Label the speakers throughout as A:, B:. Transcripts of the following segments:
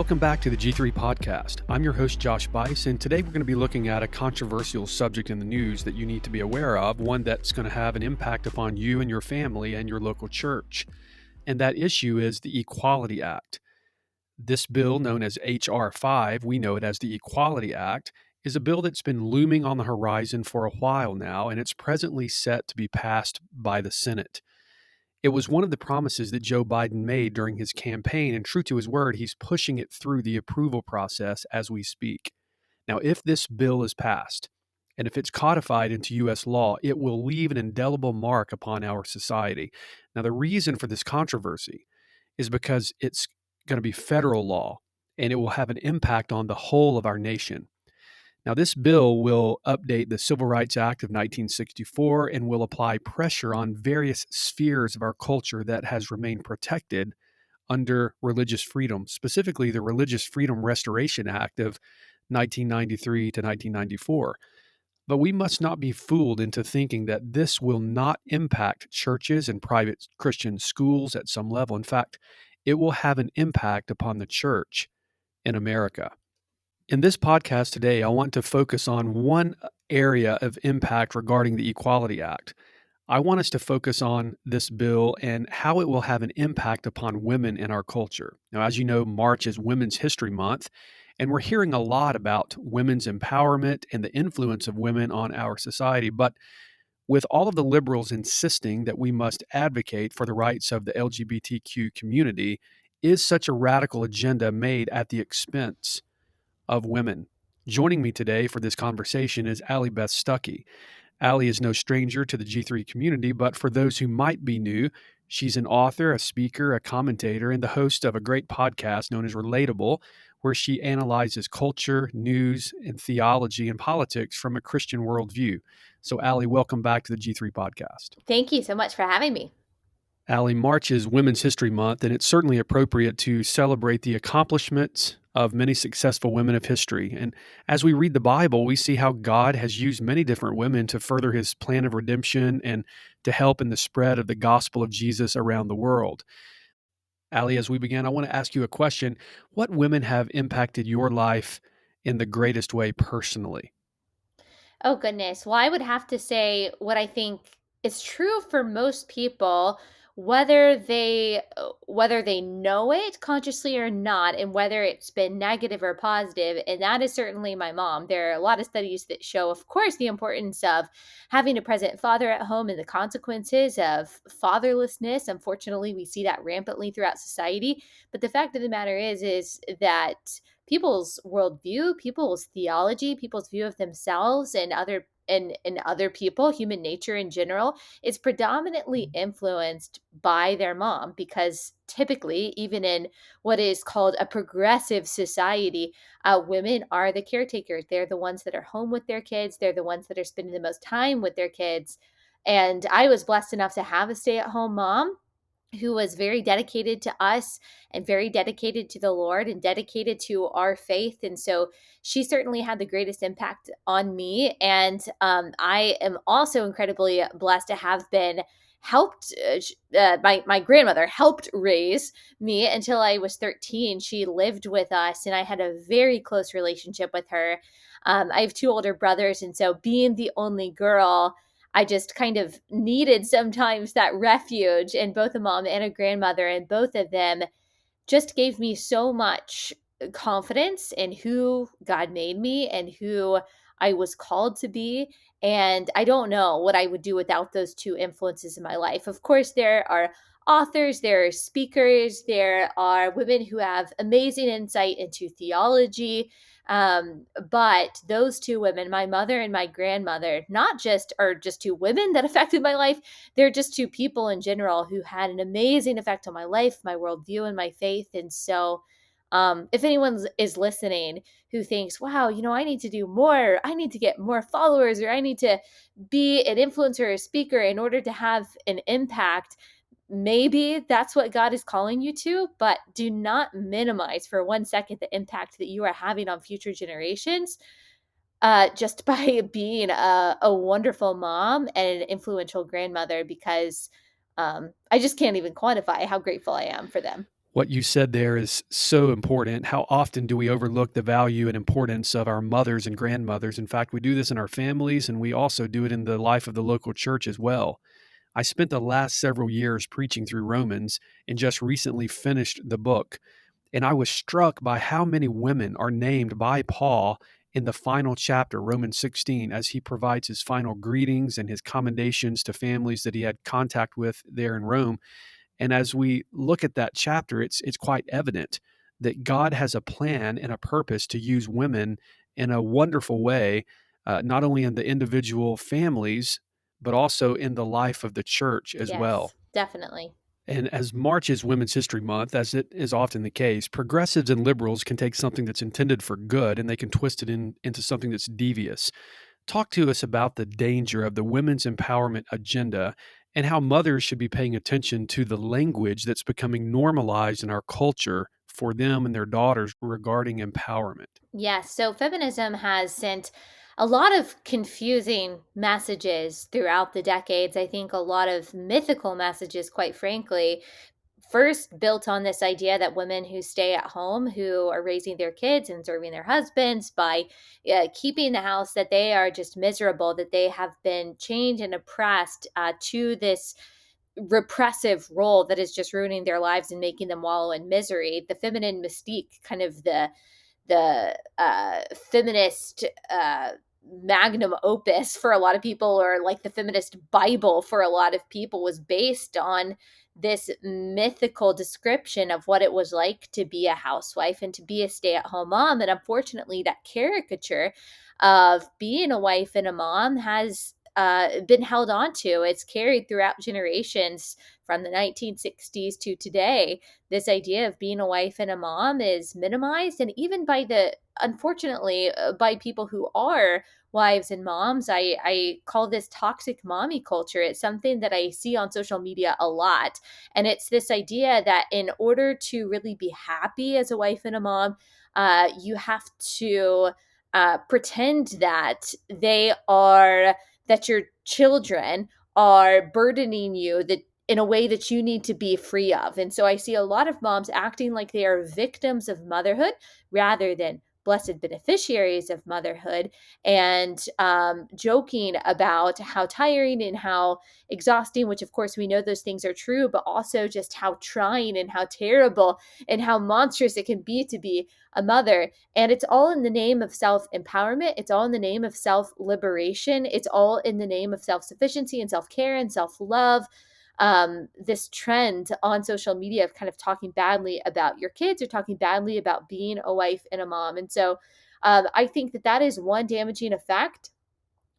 A: Welcome back to the G3 podcast. I'm your host, Josh Buice, and today we're going to be looking at a controversial subject in the news that you need to be aware of, one that's going to have an impact upon you and your family and your local church. And that issue is the Equality Act. This bill, known as H.R. 5, we know it as the Equality Act, is a bill that's been looming on the horizon for a while now, and it's presently set to be passed by the Senate. It was one of the promises that Joe Biden made during his campaign, and true to his word, he's pushing it through the approval process as we speak. Now, if this bill is passed, and if it's codified into U.S. law, it will leave an indelible mark upon our society. Now, the reason for this controversy is because it's going to be federal law, and it will have an impact on the whole of our nation. Now, this bill will update the Civil Rights Act of 1964 and will apply pressure on various spheres of our culture that has remained protected under religious freedom, specifically the Religious Freedom Restoration Act of 1993 to 1994. But we must not be fooled into thinking that this will not impact churches and private Christian schools at some level. In fact, it will have an impact upon the church in America. In this podcast today, I want to focus on one area of impact regarding the Equality Act. I want us to focus on this bill and how it will have an impact upon women in our culture. Now, as you know, March is Women's History Month, and we're hearing a lot about women's empowerment and the influence of women on our society. But with all of the liberals insisting that we must advocate for the rights of the LGBTQ community, is such a radical agenda made at the expense of women? Joining me today for this conversation is Allie Beth Stuckey. Allie is no stranger to the G3 community, but for those who might be new, she's an author, a speaker, a commentator, and the host of a great podcast known as Relatable, where she analyzes culture, news, and theology and politics from a Christian worldview. So, Allie, welcome back to the G3 podcast.
B: Thank you so much for having me.
A: Allie, March is Women's History Month, and it's certainly appropriate to celebrate the accomplishments of many successful women of history. And as we read the Bible, we see how God has used many different women to further his plan of redemption and to help in the spread of the gospel of Jesus around the world. Allie, as we begin, I want to ask you a question. What women have impacted your life in the greatest way personally?
B: Oh, goodness. Well, I would have to say what I think is true for most people, whether they know it consciously or not, and whether it's been negative or positive, and that is certainly my mom. There are a lot of studies that show, of course, the importance of having a present father at home and the consequences of fatherlessness. Unfortunately, we see that rampantly throughout society. But the fact of the matter is that people's worldview, people's theology, people's view of themselves and other people, human nature in general, is predominantly influenced by their mom, because typically, even in what is called a progressive society, women are the caretakers. They're the ones that are home with their kids. They're the ones that are spending the most time with their kids. And I was blessed enough to have a stay-at-home mom who was very dedicated to us and very dedicated to the Lord and dedicated to our faith. And so she certainly had the greatest impact on me. And I am also incredibly blessed to have been helped. My grandmother helped raise me until I was 13. She lived with us, and I had a very close relationship with her. I have two older brothers, and so being the only girl, I just kind of needed sometimes that refuge, and both a mom and a grandmother, and both of them just gave me so much confidence in who God made me and who I was called to be. And I don't know what I would do without those two influences in my life. Of course, there are authors, there are speakers, there are women who have amazing insight into theology. But those two women, my mother and my grandmother, not just are just two women that affected my life, they're just two people in general who had an amazing effect on my life, my worldview, and my faith. And so, if anyone is listening who thinks, wow, I need to do more, I need to get more followers, or I need to be an influencer or a speaker in order to have an impact, maybe that's what God is calling you to, but do not minimize for 1 second the impact that you are having on future generations, just by being a wonderful mom and an influential grandmother, because I just can't even quantify how grateful I am for them.
A: What you said there is so important. How often do we overlook the value and importance of our mothers and grandmothers? In fact, we do this in our families, and we also do it in the life of the local church as well. I spent the last several years preaching through Romans and just recently finished the book. And I was struck by how many women are named by Paul in the final chapter, Romans 16, as he provides his final greetings and his commendations to families that he had contact with there in Rome. And as we look at that chapter, it's quite evident that God has a plan and a purpose to use women in a wonderful way, not only in the individual families, but also in the life of the church as well.
B: Yes, definitely.
A: And as March is Women's History Month, as it is often the case, progressives and liberals can take something that's intended for good and they can twist it into something that's devious. Talk to us about the danger of the women's empowerment agenda and how mothers should be paying attention to the language that's becoming normalized in our culture for them and their daughters regarding empowerment.
B: Yes. So feminism has sent a lot of confusing messages throughout the decades. I think a lot of mythical messages, quite frankly, first built on this idea that women who stay at home, who are raising their kids and serving their husbands by keeping the house, that they are just miserable, that they have been chained and oppressed to this repressive role that is just ruining their lives and making them wallow in misery. The feminine mystique, kind of the feminist magnum opus for a lot of people, or like the feminist Bible for a lot of people, was based on this mythical description of what it was like to be a housewife and to be a stay-at-home mom. And unfortunately, that caricature of being a wife and a mom has been held on to. It's carried throughout generations from the 1960s to today. This idea of being a wife and a mom is minimized, and even by the, unfortunately, by people who are wives and moms, I call this toxic mommy culture. It's something that I see on social media a lot, and it's this idea that in order to really be happy as a wife and a mom, you have to pretend that your children are burdening you, that in a way that you need to be free of. And so I see a lot of moms acting like they are victims of motherhood rather than blessed beneficiaries of motherhood, and joking about how tiring and how exhausting, which of course we know those things are true, but also just how trying and how terrible and how monstrous it can be to be a mother. And it's all in the name of self empowerment. It's all in the name of self liberation. It's all in the name of self sufficiency and self care and self love. This trend on social media of kind of talking badly about your kids or talking badly about being a wife and a mom. And so I think that that is one damaging effect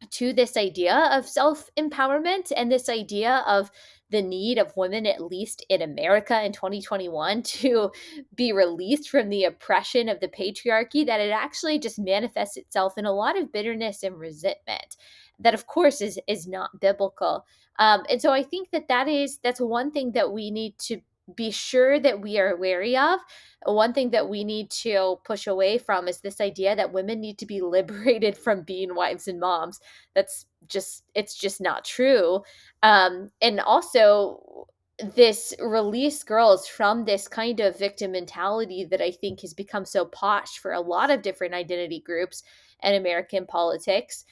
B: to this idea of self empowerment and this idea of the need of women, at least in America in 2021, to be released from the oppression of the patriarchy, that it actually just manifests itself in a lot of bitterness and resentment. That, of course, is not biblical. And so I think that that's one thing that we need to be sure that we are wary of. One thing that we need to push away from is this idea that women need to be liberated from being wives and moms. It's just not true. And also, this release girls from this kind of victim mentality that I think has become so posh for a lot of different identity groups and American politics.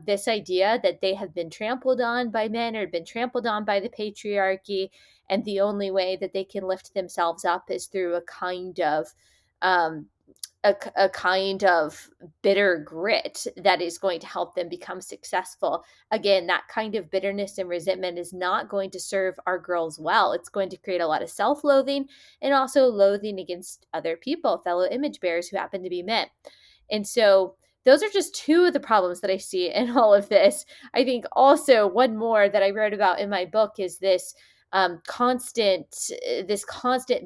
B: This idea that they have been trampled on by men or been trampled on by the patriarchy, and the only way that they can lift themselves up is through um, a kind of bitter grit that is going to help them become successful. Again, that kind of bitterness and resentment is not going to serve our girls well. It's going to create a lot of self-loathing and also loathing against other people, fellow image bearers who happen to be men. And so those are just two of the problems that I see in all of this. I think also one more that I wrote about in my book is this constant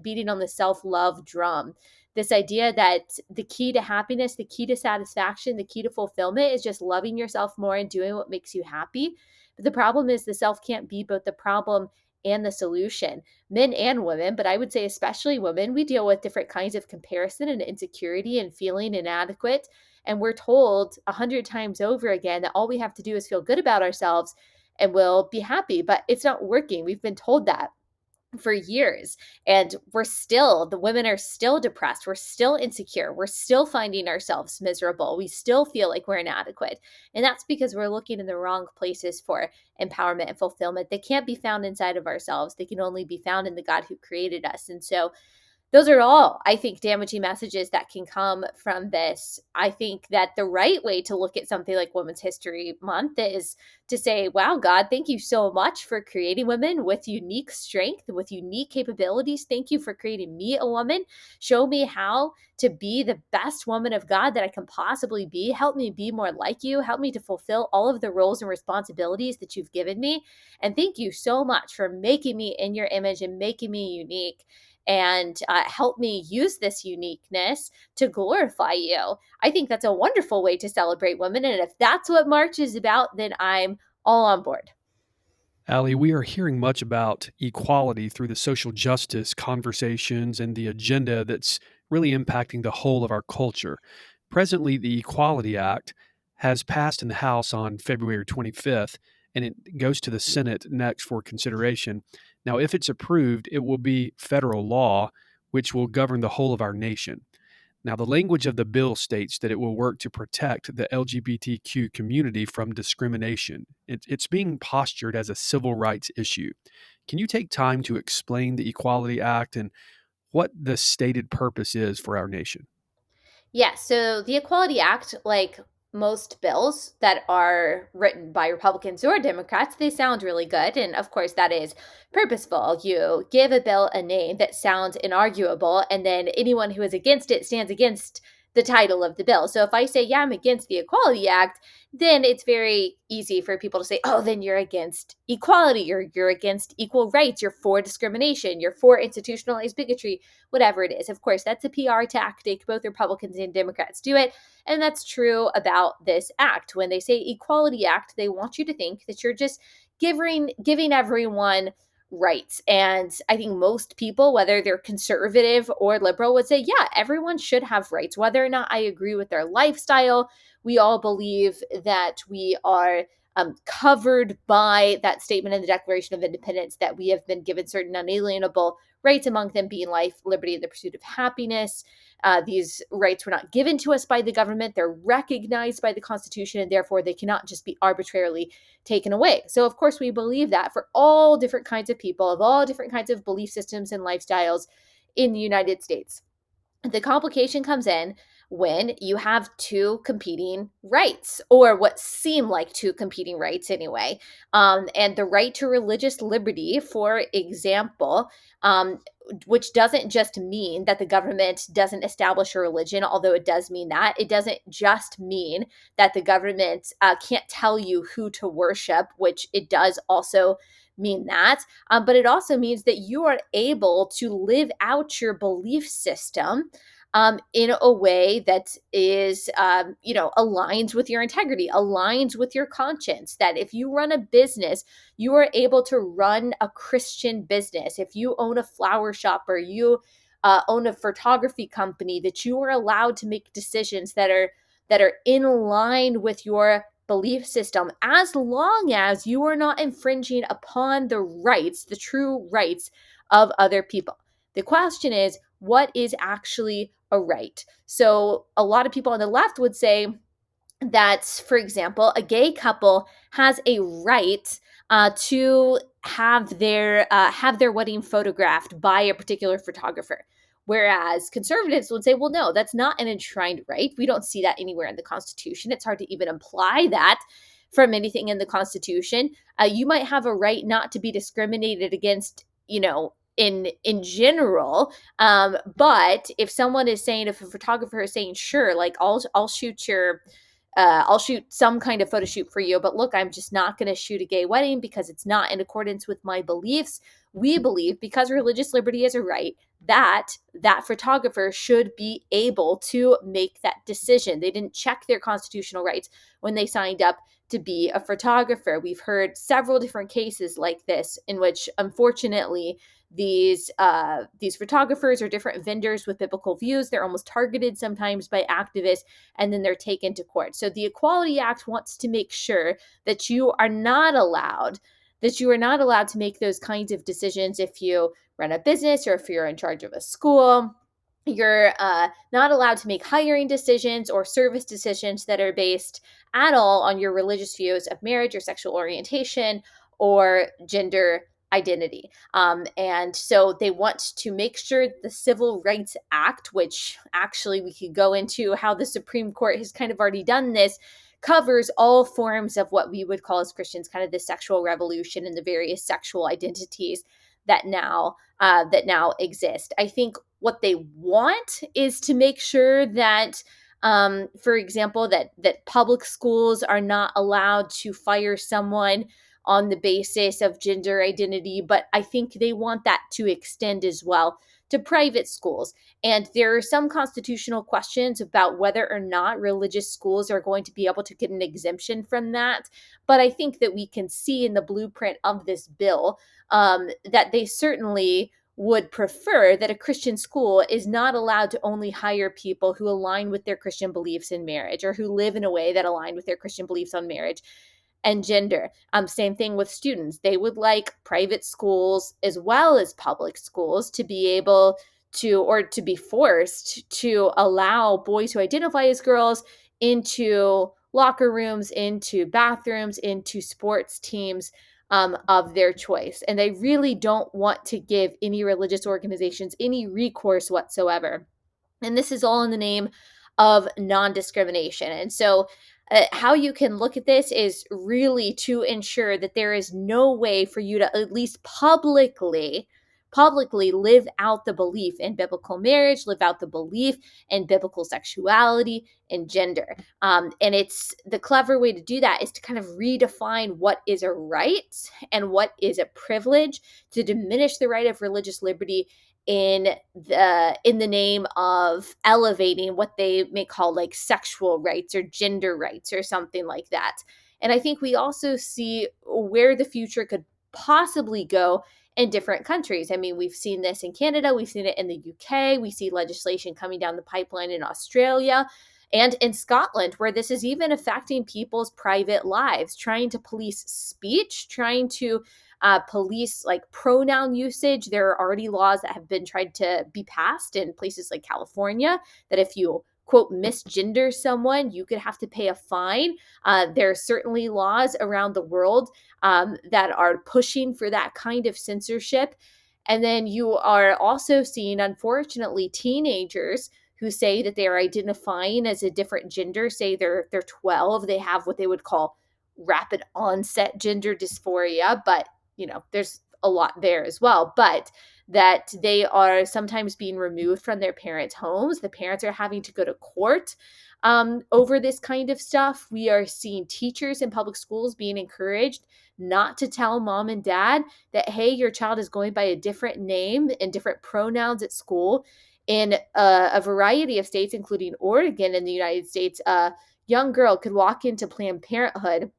B: beating on the self-love drum. This idea that the key to happiness, the key to satisfaction, the key to fulfillment is just loving yourself more and doing what makes you happy. But the problem is the self can't be both the problem and the solution. Men and women, but I would say especially women, we deal with different kinds of comparison and insecurity and feeling inadequate. And we're told 100 times over again that all we have to do is feel good about ourselves and we'll be happy. But it's not working. We've been told that. for years. And the women are still depressed. We're still insecure. We're still finding ourselves miserable. We still feel like we're inadequate. And that's because we're looking in the wrong places for empowerment and fulfillment. They can't be found inside of ourselves. They can only be found in the God who created us. And so those are all, I think, damaging messages that can come from this. I think that the right way to look at something like Women's History Month is to say, wow, God, thank you so much for creating women with unique strength, with unique capabilities. Thank you for creating me, a woman. Show me how to be the best woman of God that I can possibly be. Help me be more like you. Help me to fulfill all of the roles and responsibilities that you've given me. And thank you so much for making me in your image and making me unique, and help me use this uniqueness to glorify you. I think that's a wonderful way to celebrate women. And if that's what March is about, then I'm all on board.
A: Allie, we are hearing much about equality through the social justice conversations and the agenda that's really impacting the whole of our culture. Presently, the Equality Act has passed in the House on February 25th, and it goes to the Senate next for consideration. Now, if it's approved, it will be federal law, which will govern the whole of our nation. Now, the language of the bill states that it will work to protect the LGBTQ community from discrimination. It's being postured as a civil rights issue. Can you take time to explain the Equality Act and what the stated purpose is for our nation?
B: Yeah, so the Equality Act, like most bills that are written by Republicans or Democrats, they sound really good. And of course, that is purposeful. You give a bill a name that sounds inarguable, and then anyone who is against it stands against the title of the bill. So if I say, yeah, I'm against the Equality Act, then it's very easy for people to say, oh, then you're against equality, you're against equal rights, you're for discrimination, you're for institutionalized bigotry, whatever it is. Of course, that's a PR tactic. Both Republicans and Democrats do it. And that's true about this act. When they say Equality Act, they want you to think that you're just giving everyone rights. And I think most people, whether they're conservative or liberal, would say, yeah, everyone should have rights. Whether or not I agree with their lifestyle, we all believe that we are covered by that statement in the Declaration of Independence that we have been given certain unalienable rights, among them being life, liberty, and the pursuit of happiness. These rights were not given to us by the government. They're recognized by the Constitution, and therefore they cannot just be arbitrarily taken away. So, of course, we believe that for all different kinds of people, of all different kinds of belief systems and lifestyles in the United States. The complication comes in when you have two competing rights, or what seem like two competing rights anyway. And the right to religious liberty, for example, which doesn't just mean that the government doesn't establish a religion, although it does mean that. It doesn't just mean that the government can't tell you who to worship, which it does also mean that. But it also means that you are able to live out your belief system in a way that is, aligns with your integrity, aligns with your conscience. That if you run a business, you are able to run a Christian business. If you own a flower shop, or you own a photography company, that you are allowed to make decisions that are in line with your belief system, as long as you are not infringing upon the rights, the true rights of other people. The question is, what is actually a right? So a lot of people on the left would say that, for example, a gay couple has a right to have their wedding photographed by a particular photographer. Whereas conservatives would say, well, no, that's not an enshrined right. We don't see that anywhere in the Constitution. It's hard to even imply that from anything in the Constitution. You might have a right not to be discriminated against, in general. But if someone is saying, if a photographer is saying, sure, like I'll shoot I'll shoot some kind of photo shoot for you, but look, I'm just not going to shoot a gay wedding because it's not in accordance with my beliefs. We believe, because religious liberty is a right, that that photographer should be able to make that decision. They didn't check their constitutional rights when they signed up to be a photographer. We've heard several different cases like this in which, unfortunately, these photographers or different vendors with biblical views, they're almost targeted sometimes by activists, and then they're taken to court. So the Equality Act wants to make sure that you are not allowed that you are not allowed to make those kinds of decisions if you run a business or if you're in charge of a school. You're not allowed to make hiring decisions or service decisions that are based at all on your religious views of marriage or sexual orientation or gender identity. And so they want to make sure the Civil Rights Act, which actually we could go into how the Supreme Court has kind of already done this, covers all forms of what we would call as Christians kind of the sexual revolution and the various sexual identities that now exist. I think what they want is to make sure that, for example, that public schools are not allowed to fire someone on the basis of gender identity, but I think they want that to extend as well to private schools. And there are some constitutional questions about whether or not religious schools are going to be able to get an exemption from that. But I think that we can see in the blueprint of this bill that they certainly would prefer that a Christian school is not allowed to only hire people who align with their Christian beliefs in marriage or who live in a way that align with their Christian beliefs on marriage and gender. Same thing with students. They would like private schools as well as public schools to be able to, or to be forced to allow boys who identify as girls into locker rooms, into bathrooms, into sports teams of their choice. And they really don't want to give any religious organizations any recourse whatsoever. And this is all in the name of non-discrimination. And so how you can look at this is really to ensure that there is no way for you to at least publicly live out the belief in biblical marriage, live out the belief in biblical sexuality and gender. And it's the clever way to do that is to kind of redefine what is a right and what is a privilege, to diminish the right of religious liberty in the name of elevating what they may call like sexual rights or gender rights or something like that. And I think we also see where the future could possibly go in different countries. I mean, we've seen this in Canada, we've seen it in the UK, we see legislation coming down the pipeline in Australia and in Scotland, where this is even affecting people's private lives, trying to police speech, trying to police like pronoun usage. There are already laws that have been tried to be passed in places like California that if you quote misgender someone, you could have to pay a fine. There are certainly laws around the world that are pushing for that kind of censorship. And then you are also seeing, unfortunately, teenagers who say that they are identifying as a different gender, say they're 12, they have what they would call rapid onset gender dysphoria, but there's a lot there as well, but that they are sometimes being removed from their parents' homes. The parents are having to go to court over this kind of stuff. We are seeing teachers in public schools being encouraged not to tell mom and dad that, hey, your child is going by a different name and different pronouns at school. In a variety of states, including Oregon in the United States, a young girl could walk into Planned Parenthood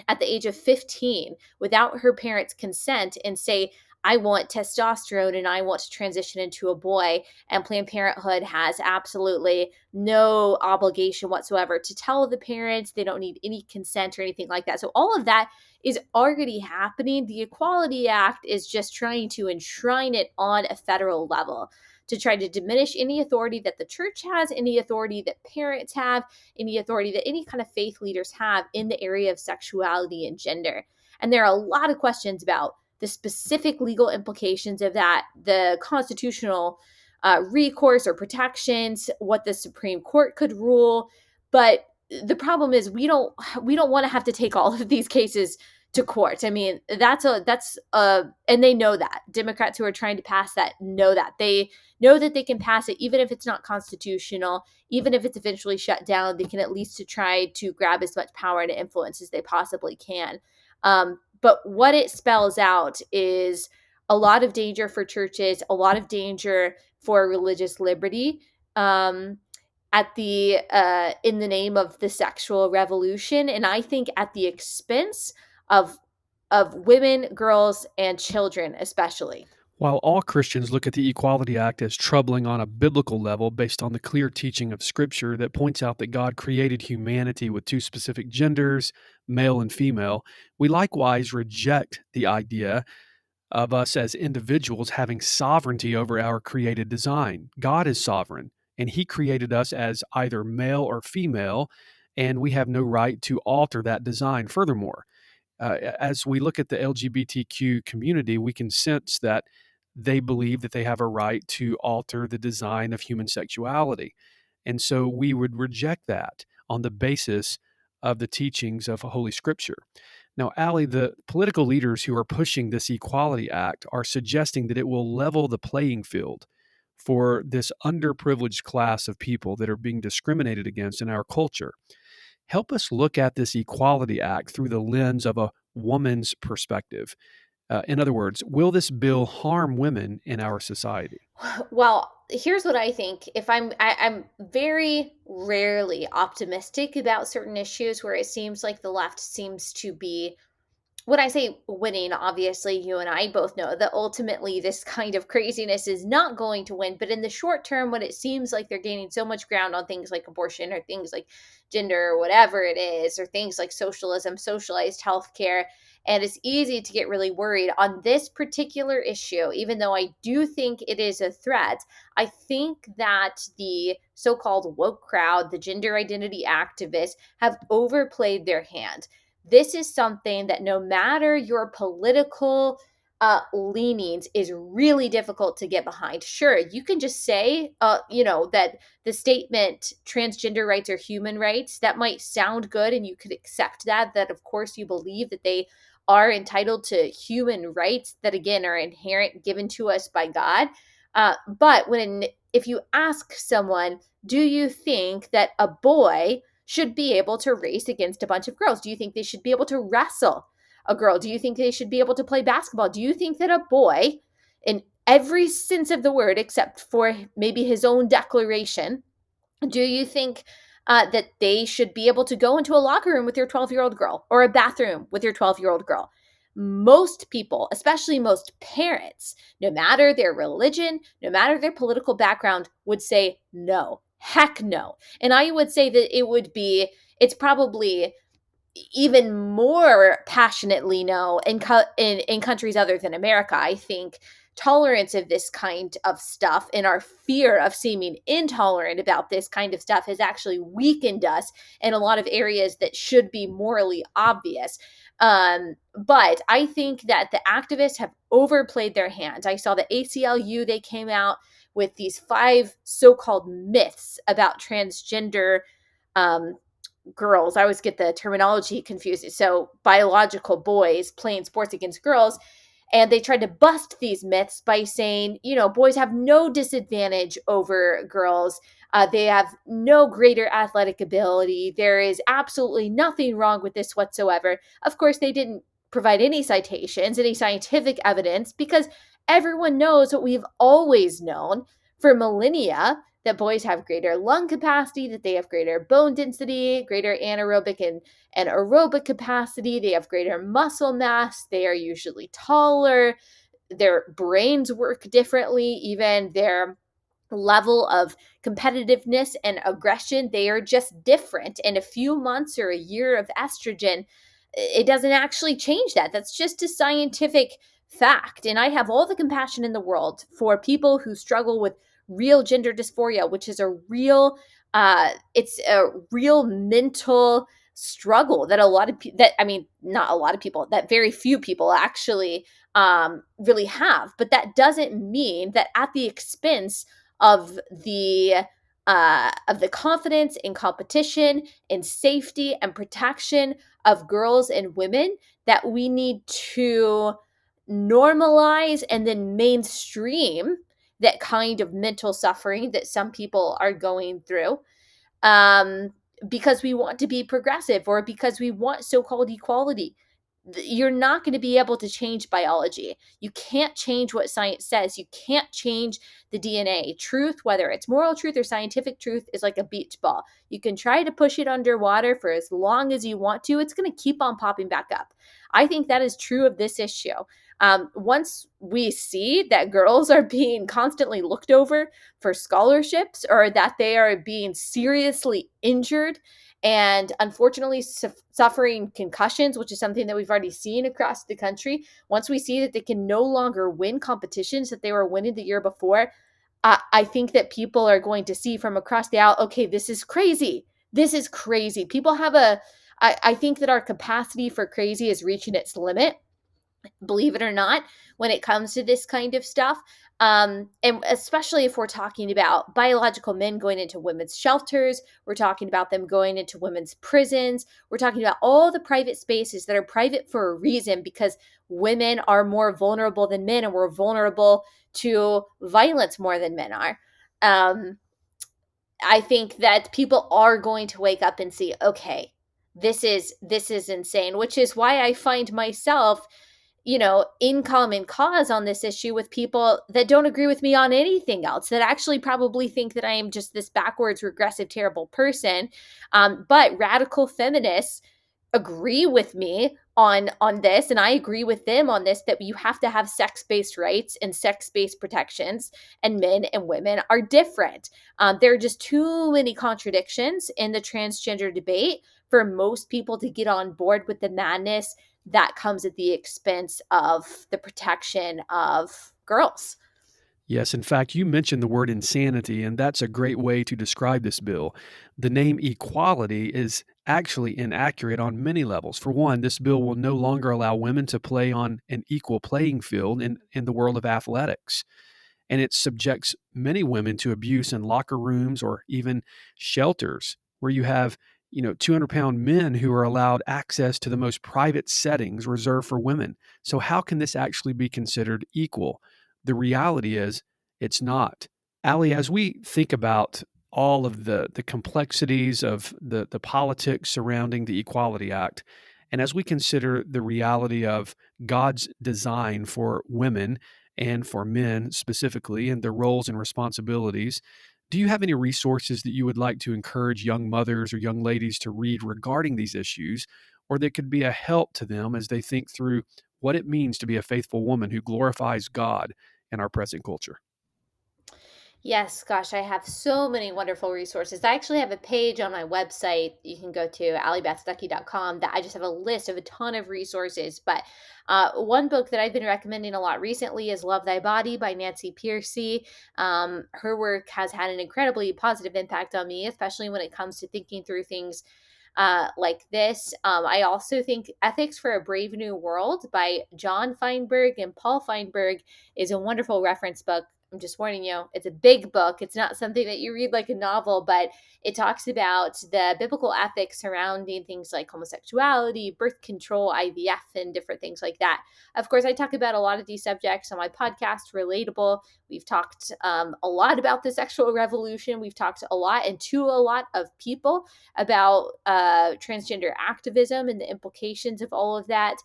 B: at the age of 15 without her parents' consent and say, I want testosterone and I want to transition into a boy. And Planned Parenthood has absolutely no obligation whatsoever to tell the parents. They don't need any consent or anything like that. So all of that is already happening. The Equality Act is just trying to enshrine it on a federal level, to try to diminish any authority that the church has, any authority that parents have, any authority that any kind of faith leaders have in the area of sexuality and gender. And there are a lot of questions about the specific legal implications of that, the constitutional recourse or protections, what the Supreme Court could rule. But the problem is we don't want to have to take all of these cases to court. I mean, and they know that. Democrats who are trying to pass that know that. They know that they can pass it even if it's not constitutional, even if it's eventually shut down. They can at least to try to grab as much power and influence as they possibly can. But what it spells out is a lot of danger for churches, a lot of danger for religious liberty. At the in the name of the sexual revolution, and I think at the expense of women, girls, and children especially.
A: While all Christians look at the Equality Act as troubling on a biblical level based on the clear teaching of Scripture that points out that God created humanity with two specific genders, male and female, we likewise reject the idea of us as individuals having sovereignty over our created design. God is sovereign, and He created us as either male or female, and we have no right to alter that design. Furthermore, as we look at the LGBTQ community, we can sense that they believe that they have a right to alter the design of human sexuality. And so we would reject that on the basis of the teachings of Holy Scripture. Now, Allie, the political leaders who are pushing this Equality Act are suggesting that it will level the playing field for this underprivileged class of people that are being discriminated against in our culture. Help us look at this Equality Act through the lens of a woman's perspective. In other words, will this bill harm women in our society?
B: Well, here's what I think. I'm very rarely optimistic about certain issues where it seems like the left seems to be, when I say winning, obviously, you and I both know that ultimately this kind of craziness is not going to win. But in the short term, when it seems like they're gaining so much ground on things like abortion or things like gender or whatever it is, or things like socialism, socialized healthcare, and it's easy to get really worried on this particular issue, even though I do think it is a threat. I think that the so called woke crowd, the gender identity activists, have overplayed their hand. This is something that no matter your political leanings is really difficult to get behind. Sure, you can just say, that the statement transgender rights are human rights. That might sound good and you could accept that of course you believe that they are entitled to human rights that again are inherent given to us by God. But if you ask someone, do you think that a boy should be able to race against a bunch of girls? Do you think they should be able to wrestle a girl? Do you think they should be able to play basketball? Do you think that a boy, in every sense of the word, except for maybe his own declaration, do you think that they should be able to go into a locker room with your 12-year-old girl or a bathroom with your 12-year-old girl? Most people, especially most parents, no matter their religion, no matter their political background, would say no. Heck no. And I would say that it's probably even more passionately no in countries other than America. I think tolerance of this kind of stuff and our fear of seeming intolerant about this kind of stuff has actually weakened us in a lot of areas that should be morally obvious. But I think that the activists have overplayed their hand. I saw the ACLU, they came out with these 5 so-called myths about transgender girls. I always get the terminology confused. So biological boys playing sports against girls. And they tried to bust these myths by saying, boys have no disadvantage over girls. They have no greater athletic ability. There is absolutely nothing wrong with this whatsoever. Of course, they didn't provide any citations, any scientific evidence, because everyone knows what we've always known for millennia, that boys have greater lung capacity, that they have greater bone density, greater anaerobic and aerobic capacity, they have greater muscle mass, they are usually taller, their brains work differently, even their level of competitiveness and aggression, they are just different. And a few months or a year of estrogen, it doesn't actually change that. That's just a scientific fact. And I have all the compassion in the world for people who struggle with real gender dysphoria, which is it's a real mental struggle that not a lot of people, that very few people actually really have. But that doesn't mean that at the expense of the confidence and competition and safety and protection of girls and women, that we need to normalize and then mainstream that kind of mental suffering that some people are going through, because we want to be progressive or because we want so-called equality. you're not going to be able to change biology. You can't change what science says. You can't change the DNA. Truth, whether it's moral truth or scientific truth, is like a beach ball. You can try to push it underwater for as long as you want to. It's going to keep on popping back up. I think that is true of this issue. Once we see that girls are being constantly looked over for scholarships, or that they are being seriously injured and unfortunately suffering concussions, which is something that we've already seen across the country. Once we see that they can no longer win competitions that they were winning the year before, I think that people are going to see from across the aisle, okay, this is crazy. This is crazy. People have I think that our capacity for crazy is reaching its limit, believe it or not, when it comes to this kind of stuff. And especially if we're talking about biological men going into women's shelters, we're talking about them going into women's prisons, we're talking about all the private spaces that are private for a reason, because women are more vulnerable than men, and we're vulnerable to violence more than men are. Um, I think that people are going to wake up and see, okay, this is insane, which is why I find myself, in common cause on this issue with people that don't agree with me on anything else, that actually probably think that I am just this backwards, regressive, terrible person. But radical feminists agree with me on this, and I agree with them on this, that you have to have sex-based rights and sex-based protections, and men and women are different. There are just too many contradictions in the transgender debate for most people to get on board with the madness that comes at the expense of the protection of girls.
A: Yes, in fact, you mentioned the word insanity, and that's a great way to describe this bill. The name equality is actually inaccurate on many levels. For one, this bill will no longer allow women to play on an equal playing field in the world of athletics. And it subjects many women to abuse in locker rooms or even shelters where you have 200-pound men who are allowed access to the most private settings reserved for women. So how can this actually be considered equal? The reality is it's not. Allie, as we think about all of the complexities of the politics surrounding the Equality Act, and as we consider the reality of God's design for women and for men specifically and their roles and responsibilities, do you have any resources that you would like to encourage young mothers or young ladies to read regarding these issues, or that could be a help to them as they think through what it means to be a faithful woman who glorifies God in our present culture?
B: Yes, gosh, I have so many wonderful resources. I actually have a page on my website you can go to, alliebethstuckey.com, that I just have a list of a ton of resources. But one book that I've been recommending a lot recently is Love Thy Body by Nancy Piercy. Her work has had an incredibly positive impact on me, especially when it comes to thinking through things like this. I also think Ethics for a Brave New World by John Feinberg and Paul Feinberg is a wonderful reference book. I'm just warning you, it's a big book. It's not something that you read like a novel, but it talks about the biblical ethics surrounding things like homosexuality, birth control, IVF, and different things like that. Of course, I talk about a lot of these subjects on my podcast, Relatable. We've talked a lot about the sexual revolution. We've talked a lot and to a lot of people about transgender activism and the implications of all of that.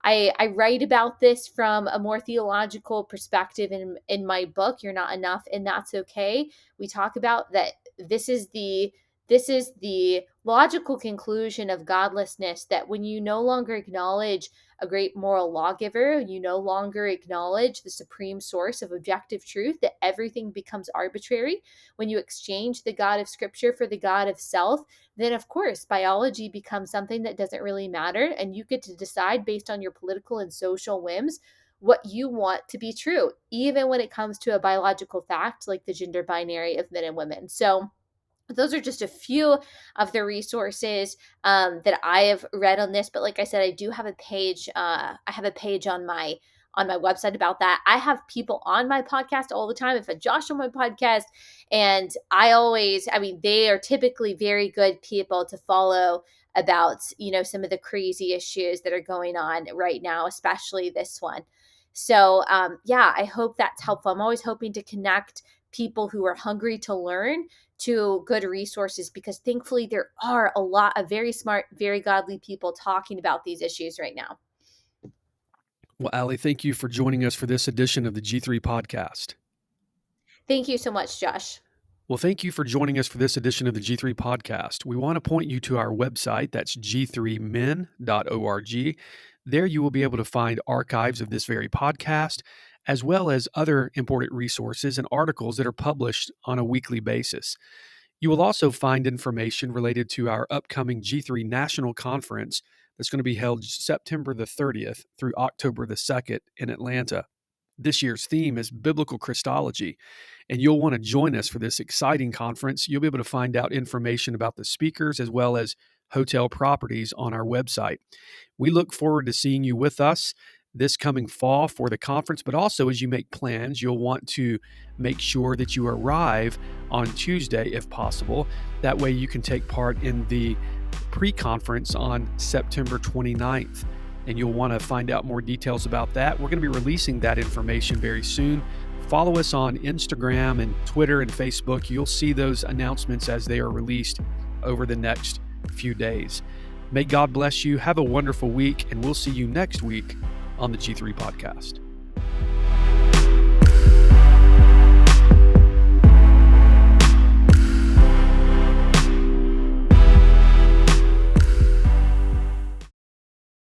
B: I write about this from a more theological perspective in my book, You're Not Enough, and That's Okay. We talk about that this is the logical conclusion of godlessness, that when you no longer acknowledge a great moral lawgiver, you no longer acknowledge the supreme source of objective truth, that everything becomes arbitrary. When you exchange the God of Scripture for the God of self, then of course biology becomes something that doesn't really matter, and you get to decide based on your political and social whims what you want to be true, even when it comes to a biological fact like the gender binary of men and women. So those are just a few of the resources that I have read on this. But like I said, I do have a page. I have a page on my website about that. I have people on my podcast all the time. I've had Josh on my podcast, and they are typically very good people to follow about some of the crazy issues that are going on right now, especially this one. So yeah, I hope that's helpful. I'm always hoping to connect people who are hungry to learn to good resources, because thankfully there are a lot of very smart, very godly people talking about these issues right now.
A: Well, Allie, thank you for joining us for this edition of the G3 podcast.
B: Thank you so much, Josh.
A: Well, thank you for joining us for this edition of the G3 podcast. We want to point you to our website. That's g3men.org. There you will be able to find archives of this very podcast, as well as other important resources and articles that are published on a weekly basis. You will also find information related to our upcoming G3 National Conference that's going to be held September the 30th through October the 2nd in Atlanta. This year's theme is Biblical Christology, and you'll want to join us for this exciting conference. You'll be able to find out information about the speakers as well as hotel properties on our website. We look forward to seeing you with us this coming fall for the conference, but also as you make plans, you'll want to make sure that you arrive on Tuesday if possible. That way you can take part in the pre-conference on September 29th. And you'll want to find out more details about that. We're going to be releasing that information very soon. Follow us on Instagram and Twitter and Facebook. You'll see those announcements as they are released over the next few days. May God bless you. Have a wonderful week, and we'll see you next week on the G3 podcast.